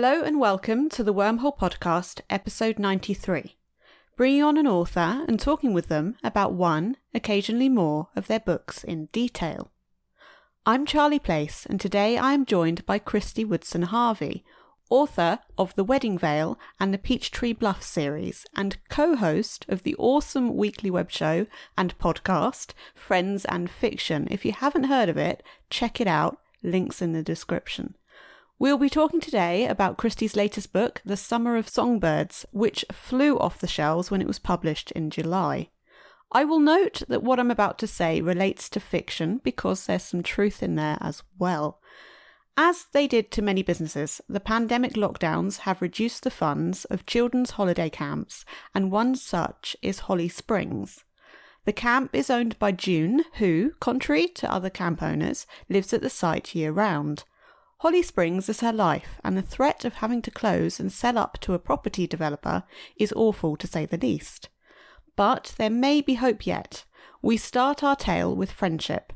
Hello and welcome to the Wormhole Podcast, episode 93, bringing on an author and talking with them about one, occasionally more, of their books in detail. I'm Charlie Place, and today I am joined by Kristy Woodson Harvey, author of The Wedding Veil and the Peachtree Bluff series, and co-host of the awesome weekly web show and podcast, Friends and Fiction. If you haven't heard of it, check it out, links in the description. We'll be talking today about Kristy's latest book, The Summer of Songbirds, which flew off the shelves when it was published in July. I will note that what I'm about to say relates to fiction because there's some truth in there as well. As they did to many businesses, the pandemic lockdowns have reduced the funds of children's holiday camps, and one such is Holly Springs. The camp is owned by June, who, contrary to other camp owners, lives at the site year-round. Holly Springs is her life, and the threat of having to close and sell up to a property developer is awful to say the least. But there may be hope yet. We start our tale with friendship.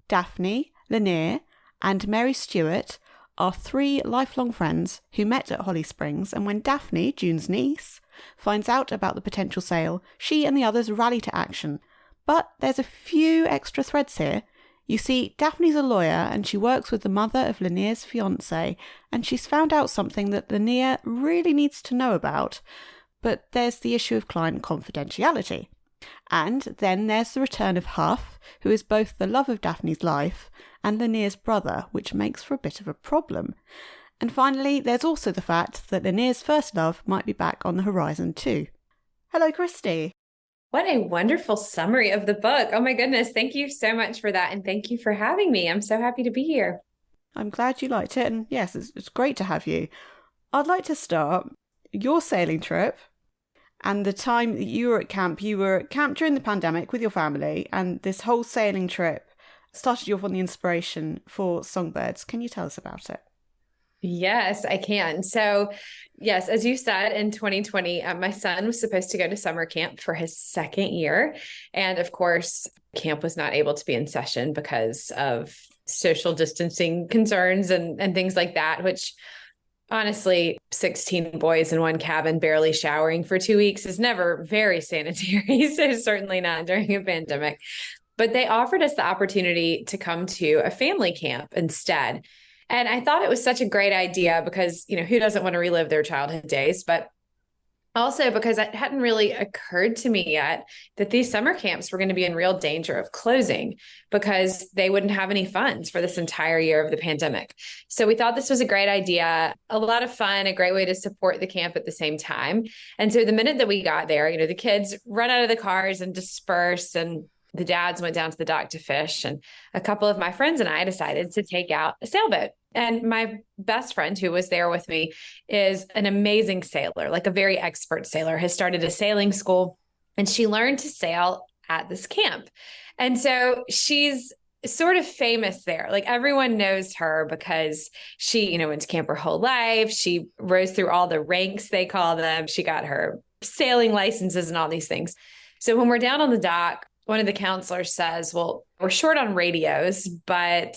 Daphne, Lanier, and Mary Stuart are three lifelong friends who met at Holly Springs, and when Daphne, June's niece, finds out about the potential sale, she and the others rally to action. But there's a few extra threads here. You see, Daphne's a lawyer and she works with the mother of Lanier's fiancé, and she's found out something that Lanier really needs to know about. But there's the issue of client confidentiality. And then there's the return of Huff, who is both the love of Daphne's life and Lanier's brother, which makes for a bit of a problem. And finally, there's also the fact that Lanier's first love might be back on the horizon too. Hello, Kristy. What a wonderful summary of the book. Oh my goodness. Thank you so much for that. And thank you for having me. I'm so happy to be here. I'm glad you liked it. And yes, it's great to have you. I'd like to start your sailing trip and the time that you were at camp. You were at camp during the pandemic with your family, and this whole sailing trip started you off on the inspiration for Songbirds. Can you tell us about it? Yes, I can. So yes, as you said, in 2020, my son was supposed to go to summer camp for his second year. And of course, camp was not able to be in session because of social distancing concerns and things like that, which honestly, 16 boys in one cabin, barely showering for 2 weeks is never very sanitary. So certainly not during a pandemic. But they offered us the opportunity to come to a family camp instead. And I thought it was such a great idea because, who doesn't want to relive their childhood days? But also because it hadn't really occurred to me yet that these summer camps were going to be in real danger of closing because they wouldn't have any funds for this entire year of the pandemic. So we thought this was a great idea, a lot of fun, a great way to support the camp at the same time. And so the minute that we got there, the kids run out of the cars and disperse, and the dads went down to the dock to fish, and a couple of my friends and I decided to take out a sailboat. And my best friend who was there with me is an amazing sailor, like a very expert sailor, has started a sailing school, and she learned to sail at this camp. And so she's sort of famous there. Like everyone knows her because she, went to camp her whole life. She rose through all the ranks, they call them. She got her sailing licenses and all these things. So when we're down on the dock, one of the counselors says, well, we're short on radios, but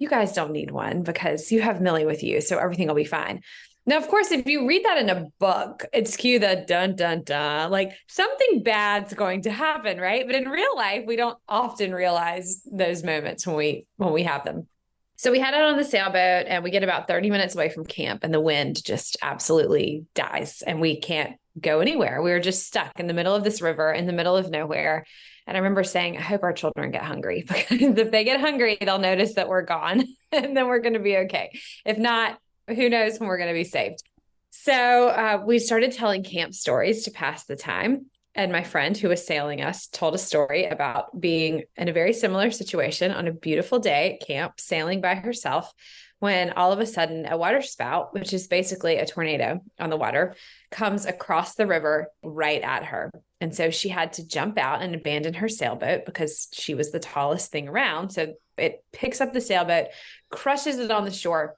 you guys don't need one because you have Millie with you, so everything will be fine. Now, of course, if you read that in a book, it's cue the dun, dun, dun, like something bad's going to happen, right? But in real life, we don't often realize those moments when we have them. So we head out on the sailboat and we get about 30 minutes away from camp, and the wind just absolutely dies and we can't go anywhere. We were just stuck in the middle of this river in the middle of nowhere. And I remember saying, I hope our children get hungry, because if they get hungry, they'll notice that we're gone and then we're going to be okay. If not, who knows when we're going to be saved. So we started telling camp stories to pass the time. And my friend who was sailing us told a story about being in a very similar situation on a beautiful day at camp, sailing by herself, when all of a sudden a water spout, which is basically a tornado on the water, comes across the river right at her. And so she had to jump out and abandon her sailboat because she was the tallest thing around. So it picks up the sailboat, crushes it on the shore,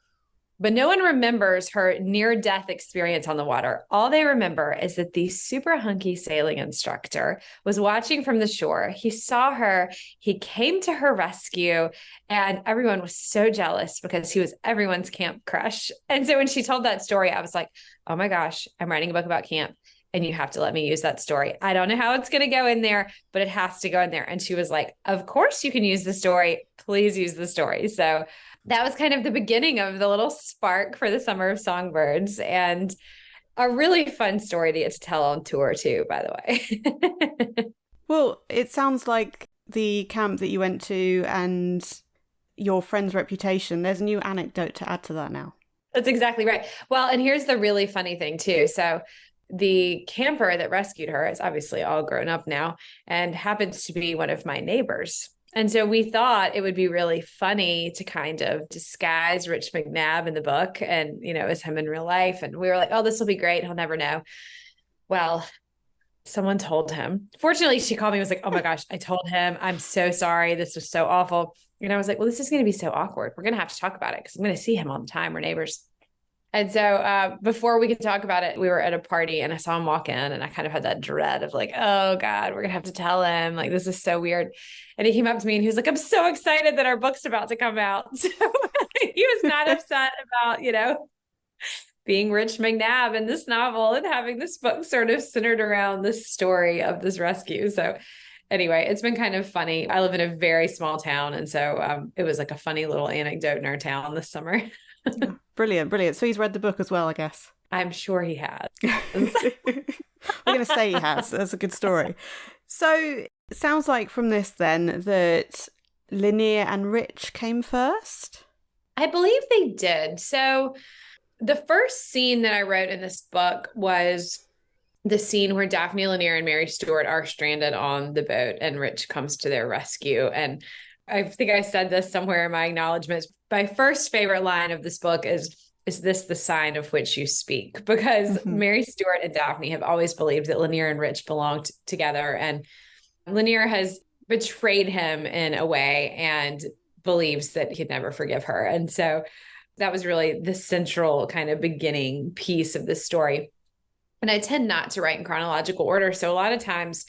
But no one remembers her near-death experience on the water. All they remember is that the super hunky sailing instructor was watching from the shore. He saw her, he came to her rescue, and everyone was so jealous because he was everyone's camp crush. And so when she told that story, I was like, oh my gosh, I'm writing a book about camp, and you have to let me use that story. I don't know how it's going to go in there, but it has to go in there. And she was like, of course you can use the story. Please use the story. So that was kind of the beginning of the little spark for the Summer of Songbirds, and a really fun story to get to tell on tour too, by the way. Well, it sounds like the camp that you went to and your friend's reputation, there's a new anecdote to add to that now. That's exactly right. Well, and here's the really funny thing too. So the camper that rescued her is obviously all grown up now and happens to be one of my neighbors. And so we thought it would be really funny to kind of disguise Rich McNabb in the book and, you know, as him in real life. And we were like, oh, this will be great. He'll never know. Well, someone told him. Fortunately, she called me and was like, oh my gosh, I told him. I'm so sorry. This was so awful. And I was like, well, this is going to be so awkward. We're going to have to talk about it because I'm going to see him all the time. We're neighbors. And so before we could talk about it, we were at a party and I saw him walk in and I kind of had that dread of like, oh God, we're going to have to tell him, like, this is so weird. And he came up to me and he was like, I'm so excited that our book's about to come out. So he was not upset about, you know, being Rich McNabb in this novel and having this book sort of centered around this story of this rescue. So anyway, it's been kind of funny. I live in a very small town. And so it was like a funny little anecdote in our town this summer. Brilliant. So he's read the book as well, I guess. I'm sure he has. We're going to say he has. That's a good story. So it sounds like from this then that Lanier and Rich came first? I believe they did. So the first scene that I wrote in this book was the scene where Daphne, Lanier, and Mary Stuart are stranded on the boat and Rich comes to their rescue. And I think I said this somewhere in my acknowledgments. My first favorite line of this book is this the sign of which you speak? Because Mary Stuart and Daphne have always believed that Lanier and Rich belonged together. And Lanier has betrayed him in a way and believes that he'd never forgive her. And so that was really the central kind of beginning piece of this story. And I tend not to write in chronological order. So a lot of times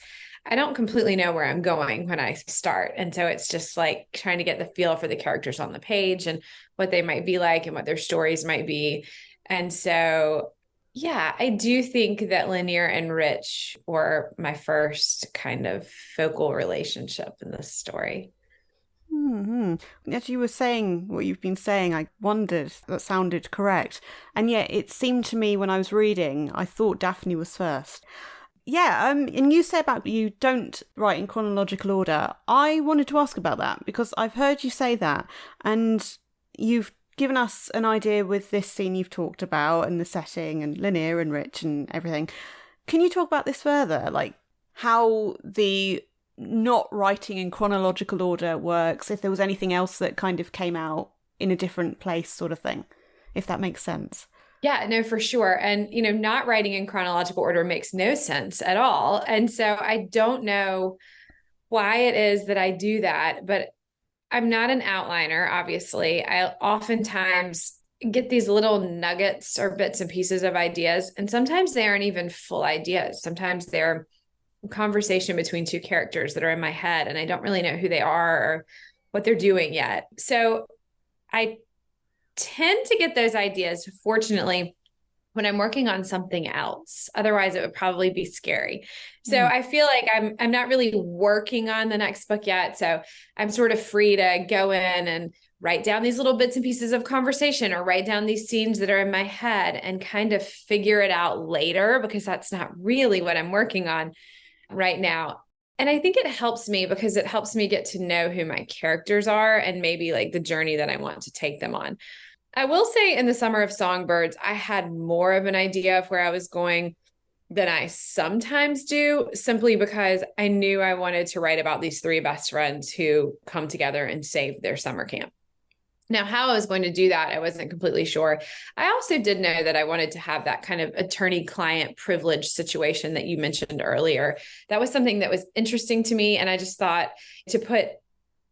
I don't completely know where I'm going when I start. And so it's just like trying to get the feel for the characters on the page and what they might be like and what their stories might be. And so, yeah, I do think that Lanier and Rich were my first kind of focal relationship in this story. As you were saying what you've been saying, I wondered that sounded correct. And yet it seemed to me when I was reading, I thought Daphne was first. Yeah, and you say about you don't write in chronological order. I wanted to ask about that because I've heard you say that and you've given us an idea with this scene you've talked about and the setting and Lanier and Rich and everything. Can you talk about this further? Like how the not writing in chronological order works, if there was anything else that kind of came out in a different place sort of thing, if that makes sense. Yeah, no, for sure. And, you know, not writing in chronological order makes no sense at all. And so I don't know why it is that I do that, but I'm not an outliner, obviously. I oftentimes get these little nuggets or bits and pieces of ideas, and sometimes they aren't even full ideas. Sometimes they're conversation between two characters that are in my head, and I don't really know who they are or what they're doing yet. So I tend to get those ideas, fortunately, when I'm working on something else. Otherwise, it would probably be scary. So I feel like I'm not really working on the next book yet. So I'm sort of free to go in and write down these little bits and pieces of conversation or write down these scenes that are in my head and kind of figure it out later, because that's not really what I'm working on right now. And I think it helps me because it helps me get to know who my characters are and maybe like the journey that I want to take them on. I will say in the Summer of Songbirds, I had more of an idea of where I was going than I sometimes do, simply because I knew I wanted to write about these three best friends who come together and save their summer camp. Now, how I was going to do that, I wasn't completely sure. I also did know that I wanted to have that kind of attorney-client privilege situation that you mentioned earlier. That was something that was interesting to me. And I just thought to put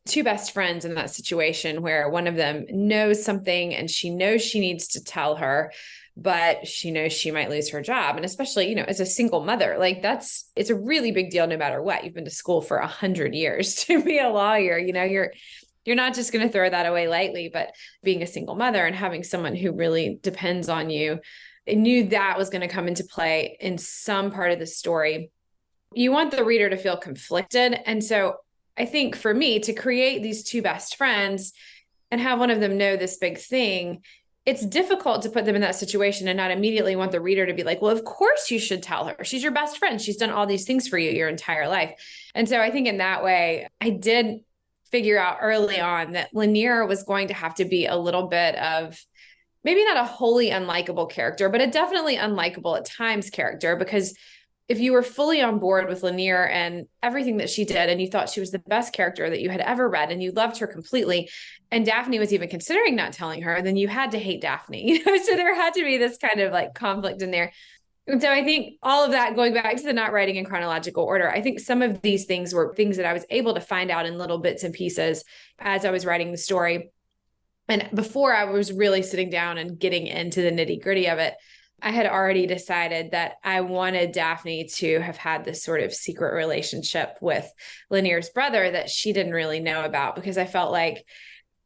two best friends in that situation where one of them knows something and she knows she needs to tell her, but she knows she might lose her job. And especially, as a single mother, like it's a really big deal no matter what. You've been to school for 100 years to be a lawyer. You're not just going to throw that away lightly, but being a single mother and having someone who really depends on you, I knew that was going to come into play in some part of the story. You want the reader to feel conflicted. And so I think for me to create these two best friends and have one of them know this big thing, it's difficult to put them in that situation and not immediately want the reader to be like, well, of course you should tell her. She's your best friend. She's done all these things for you your entire life. And so I think in that way, I did figure out early on that Lanier was going to have to be a little bit of maybe not a wholly unlikable character, but a definitely unlikable at times character, because if you were fully on board with Lanier and everything that she did, and you thought she was the best character that you had ever read and you loved her completely, and Daphne was even considering not telling her, then you had to hate Daphne. So there had to be this kind of like conflict in there. And so I think all of that, going back to the not writing in chronological order, I think some of these things were things that I was able to find out in little bits and pieces as I was writing the story. And before I was really sitting down and getting into the nitty gritty of it, I had already decided that I wanted Daphne to have had this sort of secret relationship with Lanier's brother that she didn't really know about, because I felt like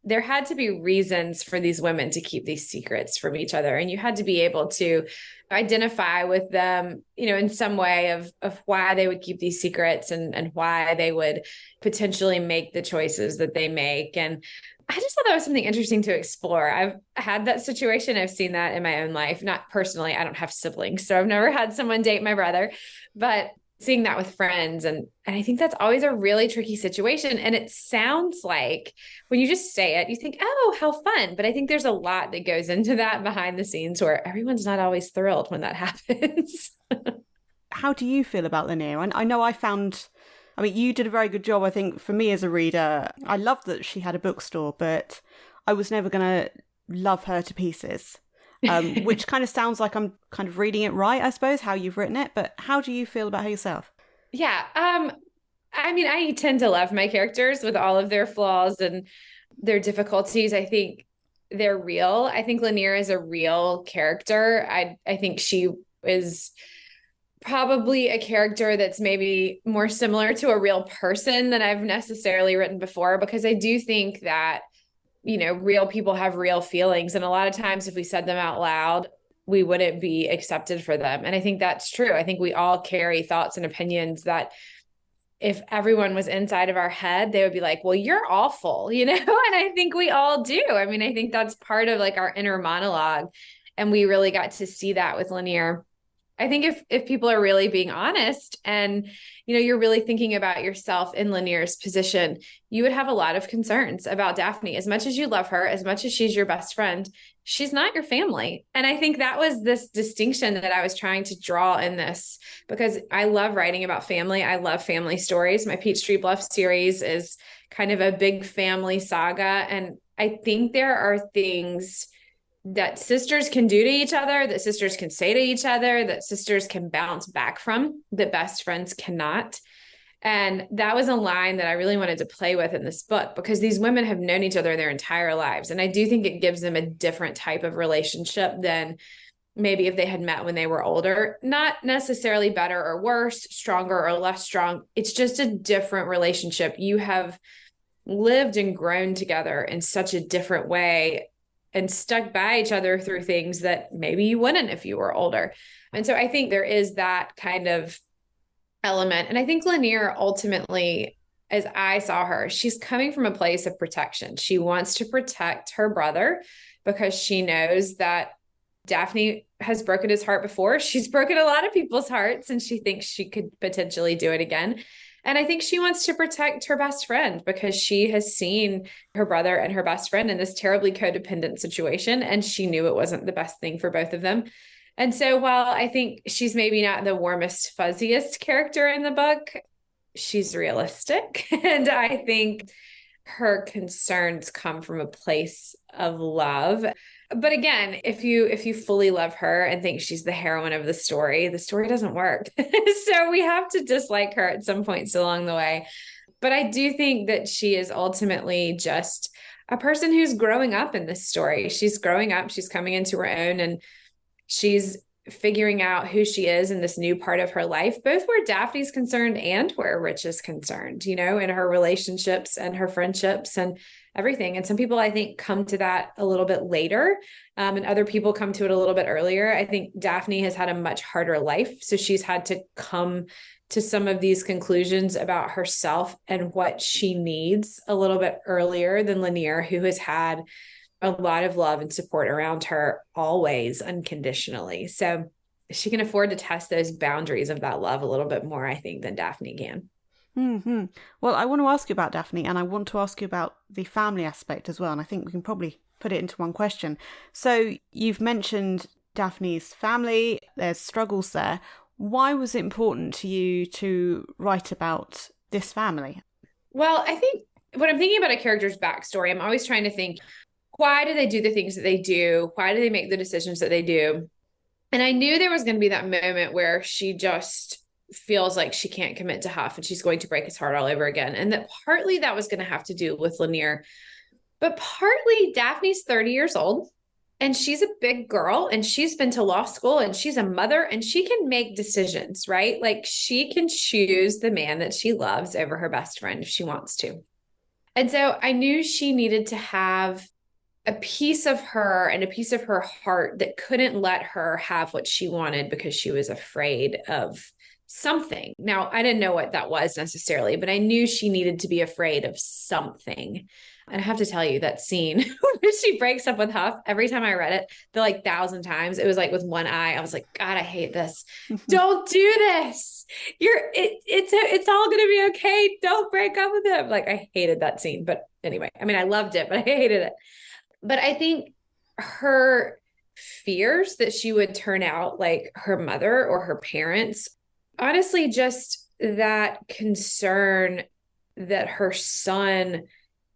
there had to be reasons for these women to keep these secrets from each other. And you had to be able to identify with them, in some way of why they would keep these secrets and why they would potentially make the choices that they make. And I just thought that was something interesting to explore. I've had that situation. I've seen that in my own life, not personally. I don't have siblings, so I've never had someone date my brother, but seeing that with friends. And I think that's always a really tricky situation. And it sounds like when you just say it, you think, oh, how fun. But I think there's a lot that goes into that behind the scenes where everyone's not always thrilled when that happens. How do you feel about Lanier? And I know you did a very good job, I think, for me as a reader. I loved that she had a bookstore, but I was never going to love her to pieces, which kind of sounds like I'm kind of reading it right, I suppose, how you've written it. But how do you feel about her yourself? Yeah. I tend to love my characters with all of their flaws and their difficulties. I think they're real. I think Lanier is a real character. I think she is probably a character that's maybe more similar to a real person than I've necessarily written before, because I do think that, real people have real feelings. And a lot of times if we said them out loud, we wouldn't be accepted for them. And I think that's true. I think we all carry thoughts and opinions that if everyone was inside of our head, they would be like, well, you're awful, and I think we all do. I think that's part of like our inner monologue. And we really got to see that with Lanier. I think if people are really being honest and, you're really thinking about yourself in Lanier's position, you would have a lot of concerns about Daphne. As much as you love her, as much as she's your best friend, she's not your family. And I think that was this distinction that I was trying to draw in this, because I love writing about family. I love family stories. My Peachtree Bluff series is kind of a big family saga. And I think there are things that sisters can do to each other, that sisters can say to each other, that sisters can bounce back from, that best friends cannot. And that was a line that I really wanted to play with in this book, because these women have known each other their entire lives. And I do think it gives them a different type of relationship than maybe if they had met when they were older. Not necessarily better or worse, stronger or less strong. It's just a different relationship. You have lived and grown together in such a different way and stuck by each other through things that maybe you wouldn't if you were older. And so I think there is that kind of element. And I think Lanier ultimately, as I saw her, she's coming from a place of protection. She wants to protect her brother because she knows that Daphne has broken his heart before. She's broken a lot of people's hearts, and she thinks she could potentially do it again. And I think she wants to protect her best friend because she has seen her brother and her best friend in this terribly codependent situation, and she knew it wasn't the best thing for both of them. And so while I think she's maybe not the warmest, fuzziest character in the book, she's realistic. And I think her concerns come from a place of love. But again, if you fully love her and think she's the heroine of the story doesn't work. So we have to dislike her at some points along the way. But I do think that she is ultimately just a person who's growing up in this story. She's growing up, she's coming into her own, and she's figuring out who she is in this new part of her life, both where Daphne's concerned and where Rich is concerned, in her relationships and her friendships and everything. And some people, I think, come to that a little bit later, and other people come to it a little bit earlier. I think Daphne has had a much harder life, so she's had to come to some of these conclusions about herself and what she needs a little bit earlier than Lanier, who has had a lot of love and support around her always unconditionally. So she can afford to test those boundaries of that love a little bit more, I think, than Daphne can. Mm-hmm. Well, I want to ask you about Daphne, and I want to ask you about the family aspect as well. And I think we can probably put it into one question. So you've mentioned Daphne's family, there's struggles there. Why was it important to you to write about this family? Well, I think when I'm thinking about a character's backstory, I'm always trying to think, why do they do the things that they do? Why do they make the decisions that they do? And I knew there was going to be that moment where she just feels like she can't commit to Huff and she's going to break his heart all over again. And that partly that was going to have to do with Lanier, but partly Daphne's 30 years old and she's a big girl and she's been to law school and she's a mother and she can make decisions, right? Like she can choose the man that she loves over her best friend if she wants to. And so I knew she needed to have a piece of her and a piece of her heart that couldn't let her have what she wanted because she was afraid of something. Now, I didn't know what that was necessarily, but I knew she needed to be afraid of something. And I have to tell you that scene where she breaks up with Huff, every time I read it, the 1,000 times, it was like with one eye, I was like, God, I hate this. Don't do this. It's all going to be okay. Don't break up with him. Like, I hated that scene. But anyway, I mean, I loved it, but I hated it. But I think her fears that she would turn out like her mother or her parents, honestly, just that concern that her son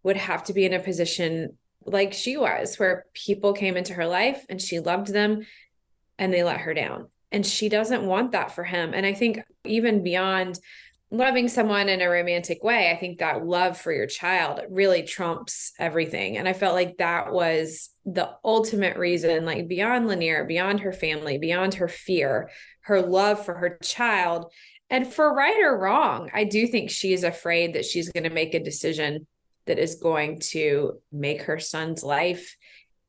would have to be in a position like she was, where people came into her life and she loved them and they let her down. And she doesn't want that for him. And I think even beyond loving someone in a romantic way, I think that love for your child really trumps everything. And I felt like that was the ultimate reason, like beyond Lanier, beyond her family, beyond her fear, her love for her child. And for right or wrong, I do think she is afraid that she's going to make a decision that is going to make her son's life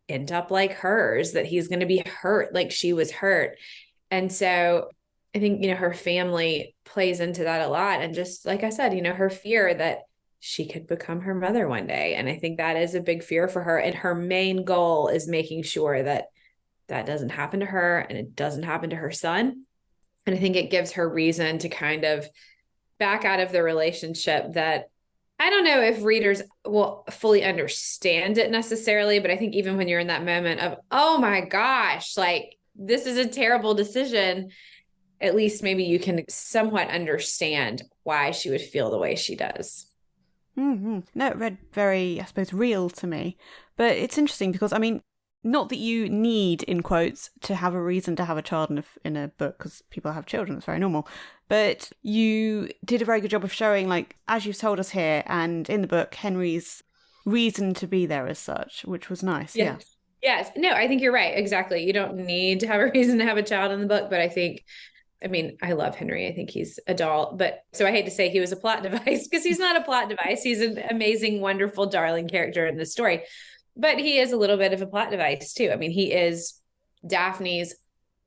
end up like hers, that he's going to be hurt like she was hurt. And so I think, her family plays into that a lot. And just like I said, her fear that she could become her mother one day. And I think that is a big fear for her. And her main goal is making sure that that doesn't happen to her and it doesn't happen to her son. And I think it gives her reason to kind of back out of the relationship that I don't know if readers will fully understand it necessarily, but I think even when you're in that moment of, oh my gosh, like this is a terrible decision, at least maybe you can somewhat understand why she would feel the way she does. Mm-hmm. No, it read very, I suppose, real to me. But it's interesting because, I mean, not that you need, in quotes, to have a reason to have a child in a book, because people have children, it's very normal. But you did a very good job of showing, like, as you've told us here and in the book, Henry's reason to be there as such, which was nice. Yes. Yeah. Yes. No, I think you're right. Exactly. You don't need to have a reason to have a child in the book, but I mean, I love Henry. I think he's a doll, but so I hate to say he was a plot device because he's not a plot device. He's an amazing, wonderful, darling character in the story, but he is a little bit of a plot device too. I mean, he is Daphne's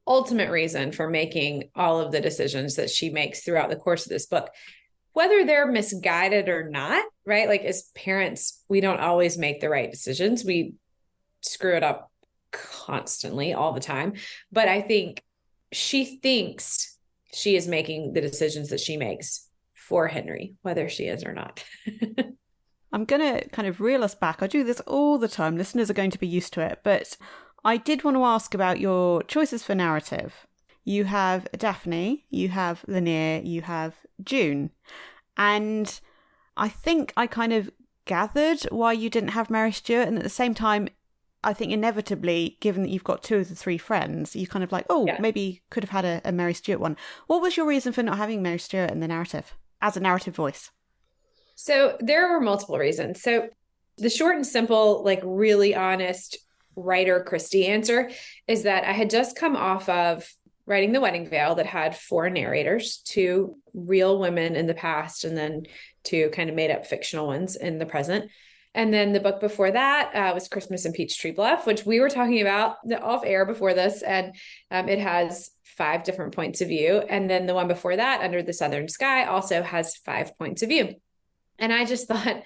ultimate reason for making all of the decisions that she makes throughout the course of this book, whether they're misguided or not, right? Like as parents, we don't always make the right decisions. We screw it up constantly all the time. But I think she thinks she is making the decisions that she makes for Henry, whether she is or not. I'm going to kind of reel us back. I do this all the time. Listeners are going to be used to it. But I did want to ask about your choices for narrative. You have Daphne, you have Lanier, you have June. And I think I kind of gathered why you didn't have Mary Stuart. And at the same time, I think inevitably, given that you've got two of the three friends, you kind of like, maybe could have had a Mary Stuart one. What was your reason for not having Mary Stuart in the narrative as a narrative voice? So there were multiple reasons. So the short and simple, like really honest writer Kristy answer is that I had just come off of writing The Wedding Veil that had 4 narrators, 2 real women in the past, and then 2 kind of made up fictional ones in the present. And then the book before that was Christmas in Peachtree Bluff, which we were talking about off air before this. And it has 5 different points of view. And then the one before that, Under the Southern Sky, also has 5 points of view. And I just thought,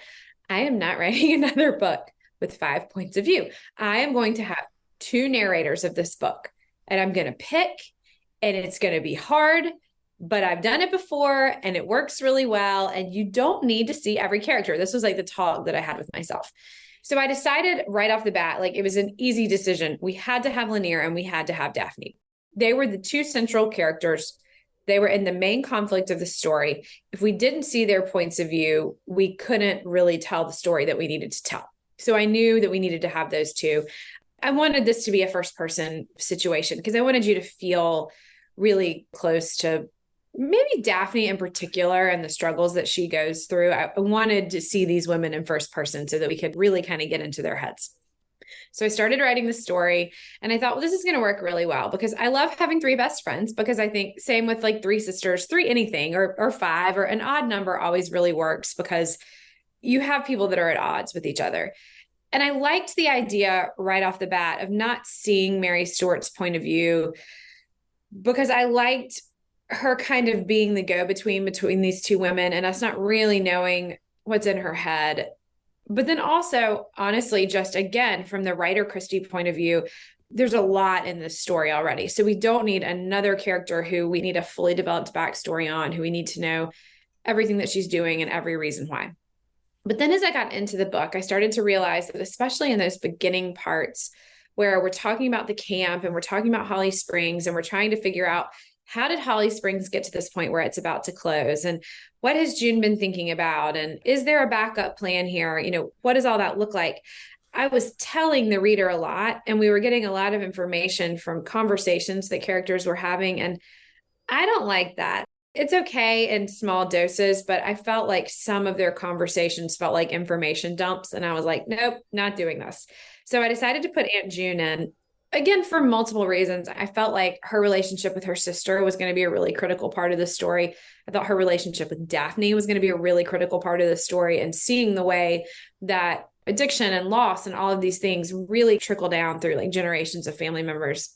I am not writing another book with 5 points of view. I am going to have 2 narrators of this book, and I'm going to pick, and it's going to be hard, but I've done it before and it works really well. And you don't need to see every character. This was like the talk that I had with myself. So I decided right off the bat, like it was an easy decision. We had to have Lanier and we had to have Daphne. They were the 2 central characters. They were in the main conflict of the story. If we didn't see their points of view, we couldn't really tell the story that we needed to tell. So I knew that we needed to have those 2. I wanted this to be a first person situation because I wanted you to feel really close to maybe Daphne in particular and the struggles that she goes through. I wanted to see these women in first person so that we could really kind of get into their heads. So I started writing the story and I thought, well, this is going to work really well because I love having 3 best friends, because I think same with like 3 sisters, 3 anything or 5 or an odd number always really works because you have people that are at odds with each other. And I liked the idea right off the bat of not seeing Mary Stuart's point of view, because I liked her kind of being the go-between between these 2 women and us not really knowing what's in her head. But then also, honestly, just again, from the writer Kristy point of view, there's a lot in this story already. So we don't need another character who we need a fully developed backstory on, who we need to know everything that she's doing and every reason why. But then as I got into the book, I started to realize that especially in those beginning parts where we're talking about the camp and we're talking about Holly Springs and we're trying to figure out, how did Holly Springs get to this point where it's about to close? And what has June been thinking about? And is there a backup plan here? You know, what does all that look like? I was telling the reader a lot, and we were getting a lot of information from conversations that characters were having. And I don't like that. It's okay in small doses, but I felt like some of their conversations felt like information dumps. And I was like, nope, not doing this. So I decided to put Aunt June in. Again, for multiple reasons. I felt like her relationship with her sister was going to be a really critical part of the story. I thought her relationship with Daphne was going to be a really critical part of the story, and seeing the way that addiction and loss and all of these things really trickle down through like generations of family members.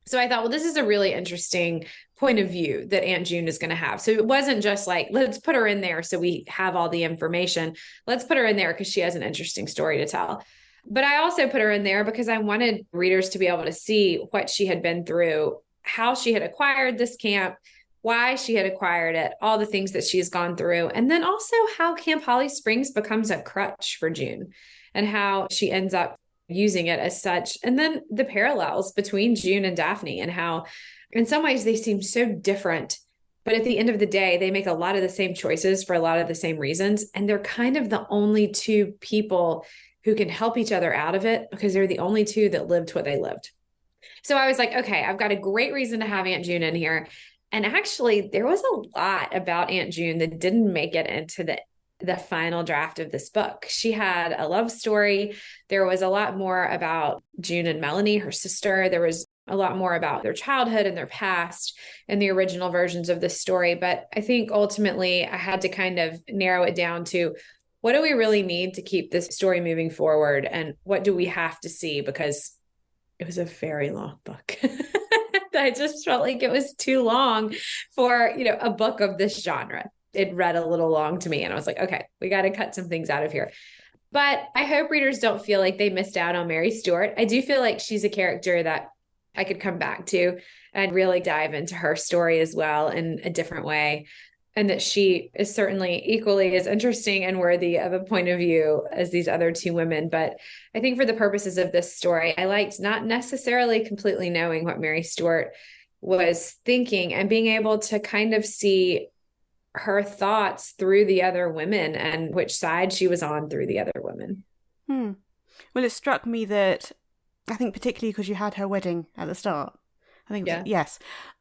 So I thought, well, this is a really interesting point of view that Aunt June is going to have. So it wasn't just like, let's put her in there so we have all the information. Let's put her in there because she has an interesting story to tell. But I also put her in there because I wanted readers to be able to see what she had been through, how she had acquired this camp, why she had acquired it, all the things that she's gone through. And then also how Camp Holly Springs becomes a crutch for June and how she ends up using it as such. And then the parallels between June and Daphne and how in some ways they seem so different, but at the end of the day, they make a lot of the same choices for a lot of the same reasons. And they're kind of the only 2 people who can help each other out of it because they're the only 2 that lived what they lived. So I was like, okay, I've got a great reason to have Aunt June in here. And actually, there was a lot about Aunt June that didn't make it into the final draft of this book. She had a love story. There was a lot more about June and Melanie, her sister. There was a lot more about their childhood and their past in the original versions of this story. But I think ultimately I had to kind of narrow it down to, what do we really need to keep this story moving forward? And what do we have to see? Because it was a very long book. I just felt like it was too long for, a book of this genre. It read a little long to me. And I was like, okay, we got to cut some things out of here. But I hope readers don't feel like they missed out on Mary Stuart. I do feel like she's a character that I could come back to and really dive into her story as well in a different way. And that she is certainly equally as interesting and worthy of a point of view as these other 2 women. But I think for the purposes of this story, I liked not necessarily completely knowing what Mary Stuart was thinking and being able to kind of see her thoughts through the other women and which side she was on through the other women. Well, it struck me that, I think particularly because you had her wedding at the start. I think it was, yes.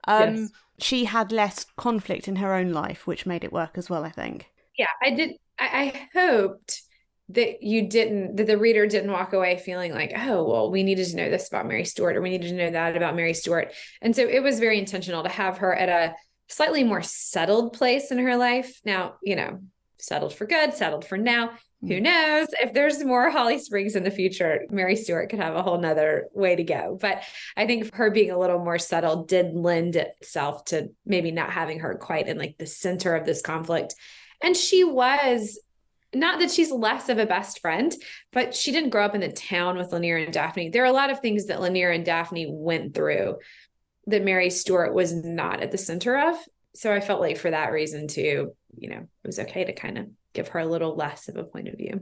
Yes. She had less conflict in her own life, which made it work as well, I think. Yeah, I did. I hoped that that the reader didn't walk away feeling like, oh, well, we needed to know this about Mary Stuart, or we needed to know that about Mary Stuart. And so it was very intentional to have her at a slightly more settled place in her life. Now, settled for good, settled for now. Who knows if there's more Holly Springs in the future, Mary Stuart could have a whole nother way to go. But I think her being a little more settled did lend itself to maybe not having her quite in like the center of this conflict. And she was, not that she's less of a best friend, but she didn't grow up in the town with Lanier and Daphne. There are a lot of things that Lanier and Daphne went through that Mary Stuart was not at the center of. So I felt like for that reason too, it was okay to kind of give her a little less of a point of view.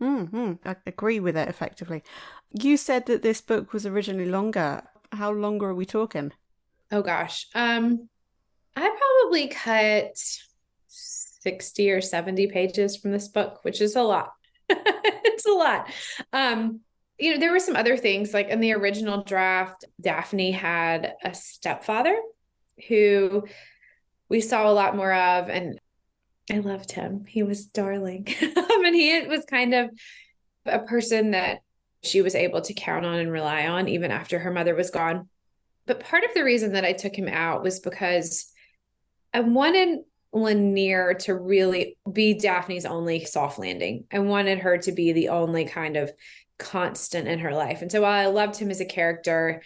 I agree with it effectively. You said that this book was originally longer. How longer are we talking? Oh gosh. I probably cut 60 or 70 pages from this book, which is a lot. It's a lot. There were some other things like in the original draft, Daphne had a stepfather who we saw a lot more of, and I loved him. He was darling. And he was kind of a person that she was able to count on and rely on even after her mother was gone. But part of the reason that I took him out was because I wanted Lanier to really be Daphne's only soft landing. I wanted her to be the only kind of constant in her life. And so while I loved him as a character,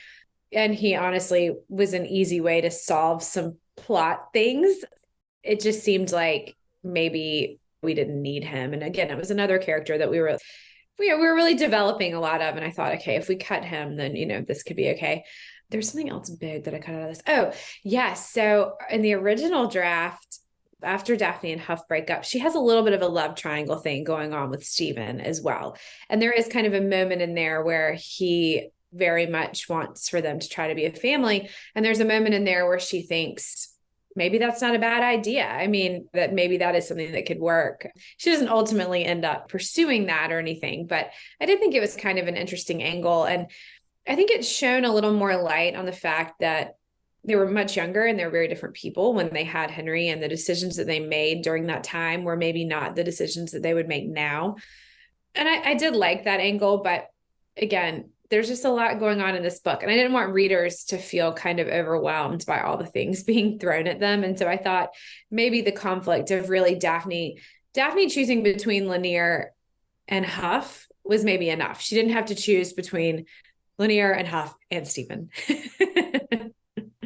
and he honestly was an easy way to solve some plot things, it just seemed like maybe we didn't need him. And again, it was another character that we were really developing a lot of. And I thought, okay, if we cut him, then, this could be okay. There's something else big that I cut out of this. Oh, yes. So in the original draft, after Daphne and Huff break up, she has a little bit of a love triangle thing going on with Stephen as well. And there is kind of a moment in there where he very much wants for them to try to be a family. And there's a moment in there where she thinks, maybe that's not a bad idea. I mean, that maybe that is something that could work. She doesn't ultimately end up pursuing that or anything, but I did think it was kind of an interesting angle. And I think it shone a little more light on the fact that they were much younger and they're very different people when they had Henry, and the decisions that they made during that time were maybe not the decisions that they would make now. And I did like that angle, but again, there's just a lot going on in this book. And I didn't want readers to feel kind of overwhelmed by all the things being thrown at them. And so I thought maybe the conflict of really Daphne choosing between Lanier and Huff was maybe enough. She didn't have to choose between Lanier and Huff and Stephen.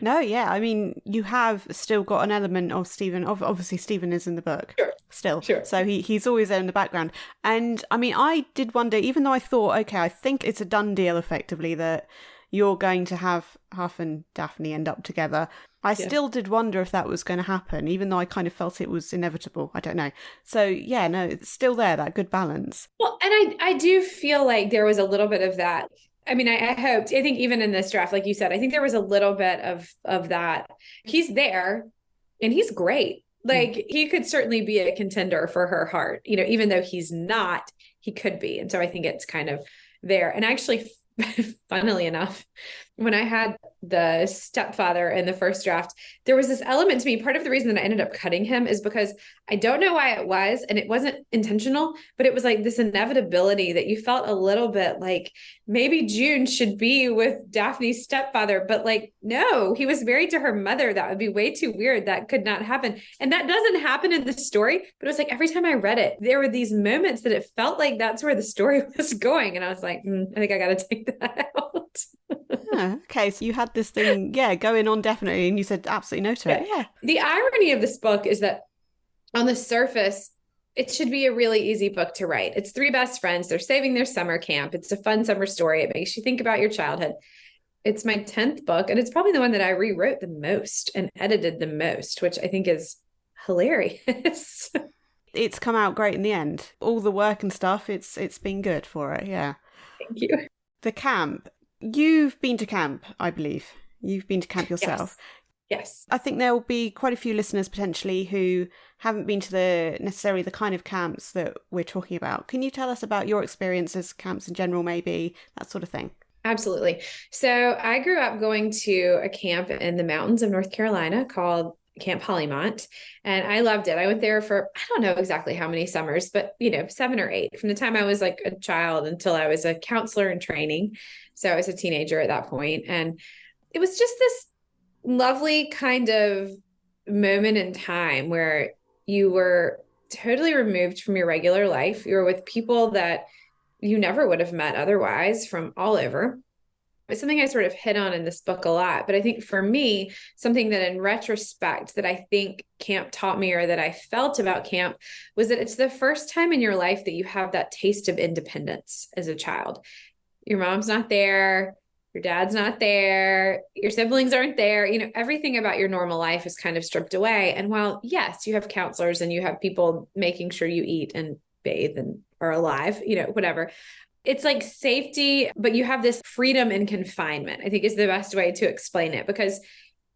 No, yeah. I mean, you have still got an element of Stephen. Obviously, Stephen is in the book still. Sure. So he's always there in the background. And I mean, I did wonder, even though I thought, okay, I think it's a done deal effectively that you're going to have Huff and Daphne end up together. I still did wonder if that was going to happen, even though I kind of felt it was inevitable. I don't know. So yeah, no, it's still there, that good balance. Well, and I do feel like there was a little bit of that. I mean, I hoped, I think even in this draft, like you said, I think there was a little bit of that. He's there and he's great. Like he could certainly be a contender for her heart, even though he's not, he could be. And so I think it's kind of there. And actually, funnily enough, when I had the stepfather in the first draft, there was this element to me. Part of the reason that I ended up cutting him is because I don't know why it was, and it wasn't intentional, but it was like this inevitability that you felt a little bit like maybe June should be with Daphne's stepfather, but like, no, he was married to her mother. That would be way too weird. That could not happen. And that doesn't happen in the story, but it was like every time I read it, there were these moments that it felt like that's where the story was going. And I was like, I think I got to take that out. Okay, so you had this thing, going on definitely, and you said absolutely no to it. Yeah. The irony of this book is that on the surface, it should be a really easy book to write. It's three best friends. They're saving their summer camp. It's a fun summer story. It makes you think about your childhood. It's my 10th book, and it's probably the one that I rewrote the most and edited the most, which I think is hilarious. It's come out great in the end. All the work and stuff, it's been good for it, yeah. Thank you. The camp. You've been to camp, I believe. You've been to camp yourself. Yes. I think there will be quite a few listeners potentially who haven't been to necessarily the kind of camps that we're talking about. Can you tell us about your experiences, camps in general, maybe, that sort of thing? Absolutely. So I grew up going to a camp in the mountains of North Carolina called Camp Hollymont, and I loved it. I went there for, I don't know exactly how many summers, but 7 or 8, from the time I was like a child until I was a counselor in training. So I was a teenager at that point. And it was just this lovely kind of moment in time where you were totally removed from your regular life. You were with people that you never would have met otherwise from all over. It's something I sort of hit on in this book a lot. But I think for me, something that in retrospect that I think camp taught me, or that I felt about camp, was that it's the first time in your life that you have that taste of independence as a child. Your mom's not there. Your dad's not there. Your siblings aren't there. Everything about your normal life is kind of stripped away. And while, yes, you have counselors and you have people making sure you eat and bathe and are alive, whatever. It's like safety, but you have this freedom and confinement, I think is the best way to explain it, because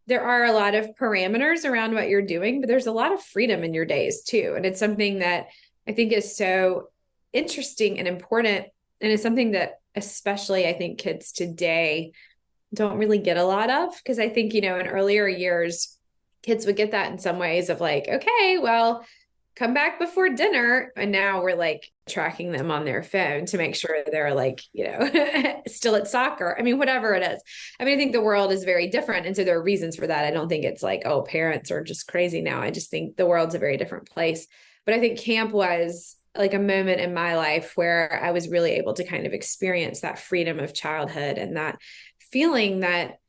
there are a lot of parameters around what you're doing, but there's a lot of freedom in your days too. And it's something that I think is so interesting and important. And it's something that especially I think kids today don't really get a lot of, because I think, in earlier years, kids would get that in some ways of like, okay, well, come back before dinner. And now we're like tracking them on their phone to make sure they're like, still at soccer. I mean, whatever it is. I mean, I think the world is very different. And so there are reasons for that. I don't think it's like, oh, parents are just crazy now. I just think the world's a very different place. But I think camp was like a moment in my life where I was really able to kind of experience that freedom of childhood and that feeling that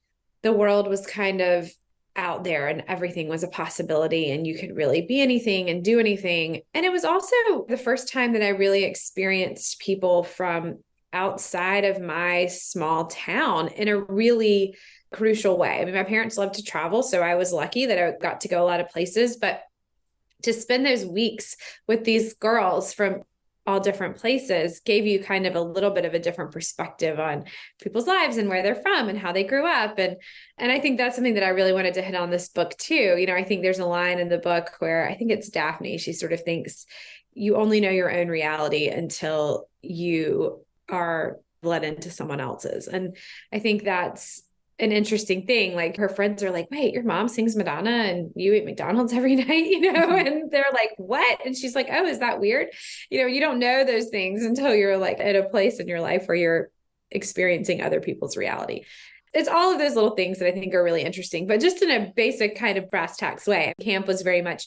the world was kind of out there and everything was a possibility and you could really be anything and do anything. And it was also the first time that I really experienced people from outside of my small town in a really crucial way. I mean, my parents loved to travel, so I was lucky that I got to go a lot of places, but to spend those weeks with these girls from all different places gave you kind of a little bit of a different perspective on people's lives and where they're from and how they grew up. And I think that's something that I really wanted to hit on this book too. I think there's a line in the book where I think it's Daphne. She sort of thinks you only know your own reality until you are let into someone else's. And I think that's an interesting thing. Like her friends are like, wait, your mom sings Madonna and you eat McDonald's every night, and they're like, what? And she's like, oh, is that weird? You don't know those things until you're like at a place in your life where you're experiencing other people's reality. It's all of those little things that I think are really interesting, but just in a basic kind of brass tacks way. Camp was very much,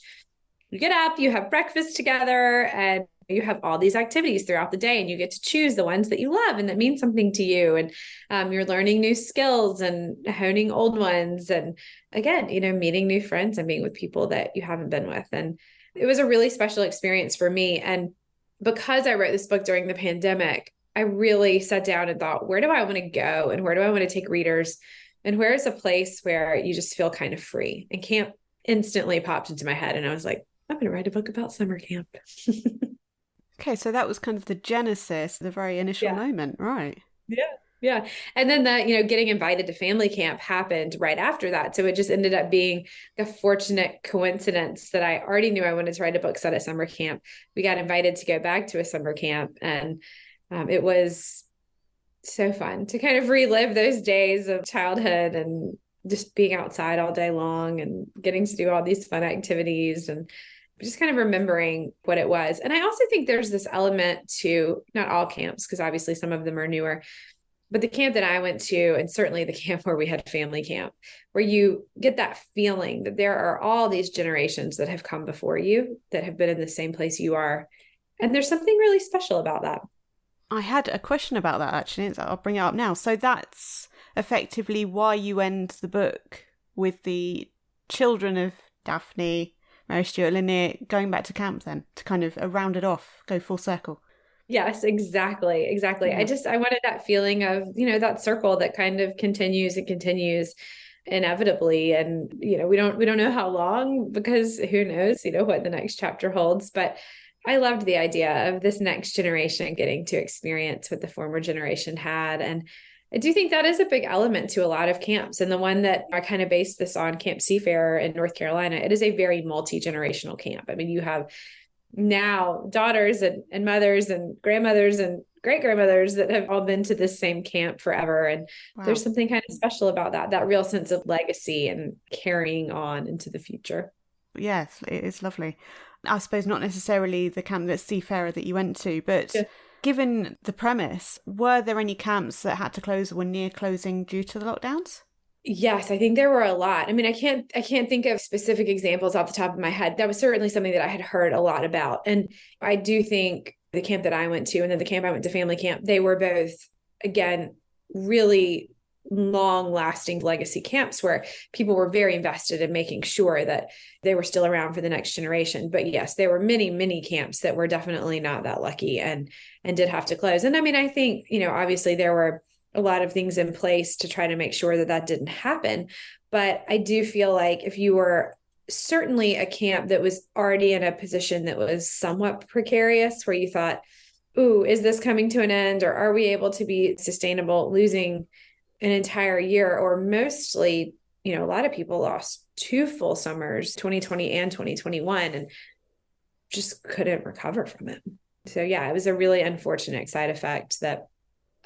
you get up, you have breakfast together, and you have all these activities throughout the day and you get to choose the ones that you love and that mean something to you. And you're learning new skills and honing old ones. And again, meeting new friends and being with people that you haven't been with. And it was a really special experience for me. And because I wrote this book during the pandemic, I really sat down and thought, where do I want to go? And where do I want to take readers? And where is a place where you just feel kind of free? And camp instantly popped into my head. And I was like, I'm going to write a book about summer camp. Okay, so that was kind of the genesis, the very initial moment, right? Yeah. And then getting invited to family camp happened right after that. So it just ended up being a fortunate coincidence that I already knew I wanted to write a book set at summer camp. We got invited to go back to a summer camp, and it was so fun to kind of relive those days of childhood and just being outside all day long and getting to do all these fun activities and just kind of remembering what it was. And I also think there's this element to not all camps, because obviously some of them are newer, but the camp that I went to, and certainly the camp where we had family camp, where you get that feeling that there are all these generations that have come before you that have been in the same place you are. And there's something really special about that. I had a question about that, actually. I'll bring it up now. So that's effectively why you end the book with the children of Daphne, Mary Stuart, Lanier going back to camp then, to kind of round it off, go full circle. Yes, exactly. Yeah. I wanted that feeling of, that circle that kind of continues and continues inevitably. And, we don't know how long, because who knows, what the next chapter holds. But I loved the idea of this next generation getting to experience what the former generation had. And I do think that is a big element to a lot of camps. And the one that I kind of based this on, Camp Seafarer in North Carolina, it is a very multi-generational camp. I mean, you have now daughters and mothers and grandmothers and great grandmothers that have all been to this same camp forever. And Wow. there's something kind of special about that real sense of legacy and carrying on into the future. Yes, it is lovely. I suppose not necessarily the camp that's Seafarer that you went to, but Yeah. given the premise, were there any camps that had to close or were near closing due to the lockdowns? Yes, I think there were a lot. I mean, I can't think of specific examples off the top of my head. That was certainly something that I had heard a lot about. And I do think the camp that I went to and then the camp I went to, family camp, they were both, again, really long lasting legacy camps where people were very invested in making sure that they were still around for the next generation. But yes, there were many camps that were definitely not that lucky and did have to close. And I mean, I think, obviously there were a lot of things in place to try to make sure that didn't happen. But I do feel like if you were certainly a camp that was already in a position that was somewhat precarious, where you thought, ooh, is this coming to an end? Or are we able to be sustainable losing an entire year? Or mostly, a lot of people lost 2 full summers, 2020 and 2021, and just couldn't recover from it. So yeah, it was a really unfortunate side effect that,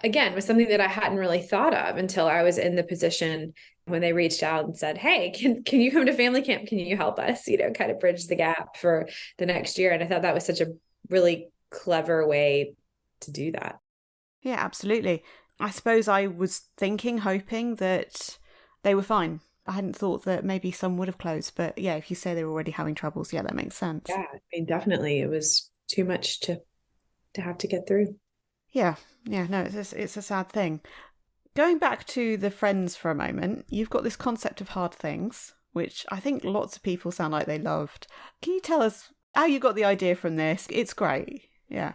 again, was something that I hadn't really thought of until I was in the position when they reached out and said, hey, can you come to family camp? Can you help us, kind of bridge the gap for the next year? And I thought that was such a really clever way to do that. Yeah, absolutely. I suppose I was hoping that they were fine. I hadn't thought that maybe some would have closed, but yeah, if you say they were already having troubles, yeah, that makes sense. Yeah, I mean, definitely. It was too much to have to get through. Yeah, no, it's a sad thing. Going back to the Friends for a moment, you've got this concept of hard things, which I think lots of people sound like they loved. Can you tell us how you got the idea from this? It's great. Yeah.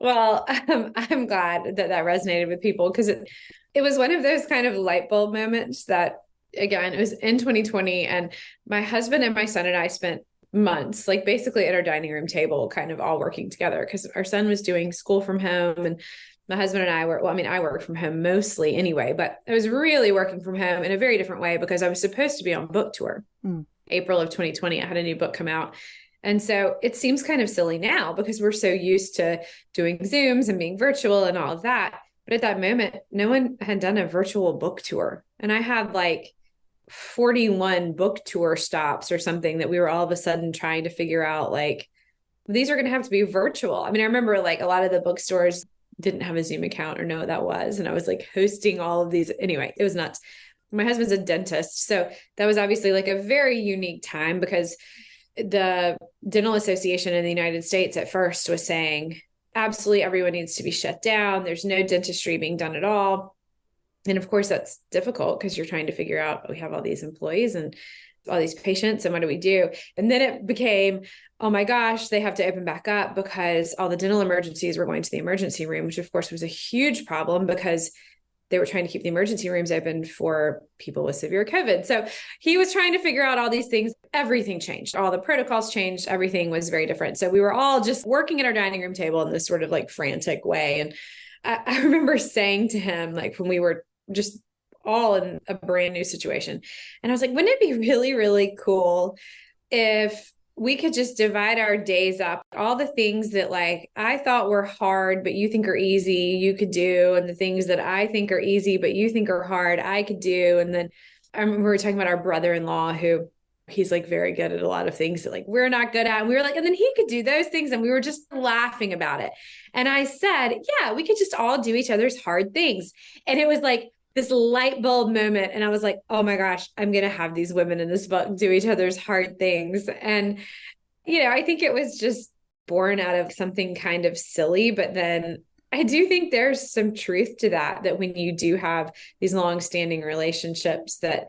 Well, I'm glad that resonated with people because it was one of those kind of light bulb moments that, again, it was in 2020 and my husband and my son and I spent months, like basically at our dining room table, kind of all working together because our son was doing school from home and my husband and I were, I work from home mostly anyway, but I was really working from home in a very different way because I was supposed to be on book tour. April of 2020, I had a new book come out. And so it seems kind of silly now because we're so used to doing Zooms and being virtual and all of that. But at that moment, no one had done a virtual book tour. And I had like 41 book tour stops or something that we were all of a sudden trying to figure out, like, these are going to have to be virtual. I mean, I remember like a lot of the bookstores didn't have a Zoom account or know what that was. And I was like hosting all of these. Anyway, it was nuts. My husband's a dentist. So that was obviously like a very unique time because the Dental Association in the United States at first was saying, absolutely everyone needs to be shut down. There's no dentistry being done at all. And of course, that's difficult because you're trying to figure out, we have all these employees and all these patients, and what do we do? And then it became, oh my gosh, they have to open back up because all the dental emergencies were going to the emergency room, which of course was a huge problem because they were trying to keep the emergency rooms open for people with severe COVID. So he was trying to figure out all these things. Everything changed. All the protocols changed. Everything was very different. So we were all just working at our dining room table in this sort of like frantic way. And I remember saying to him, like when we were just all in a brand new situation, and I was like, wouldn't it be really, really cool if we could just divide our days up, all the things that like I thought were hard, but you think are easy, you could do. And the things that I think are easy, but you think are hard, I could do. And then I remember we were talking about our brother-in-law who he's like very good at a lot of things that like we're not good at. And we were like, and then he could do those things. And we were just laughing about it. And I said, yeah, we could just all do each other's hard things. And it was like this light bulb moment. And I was like, oh my gosh, I'm going to have these women in this book do each other's hard things. And, I think it was just born out of something kind of silly, but then I do think there's some truth to that when you do have these long-standing relationships, that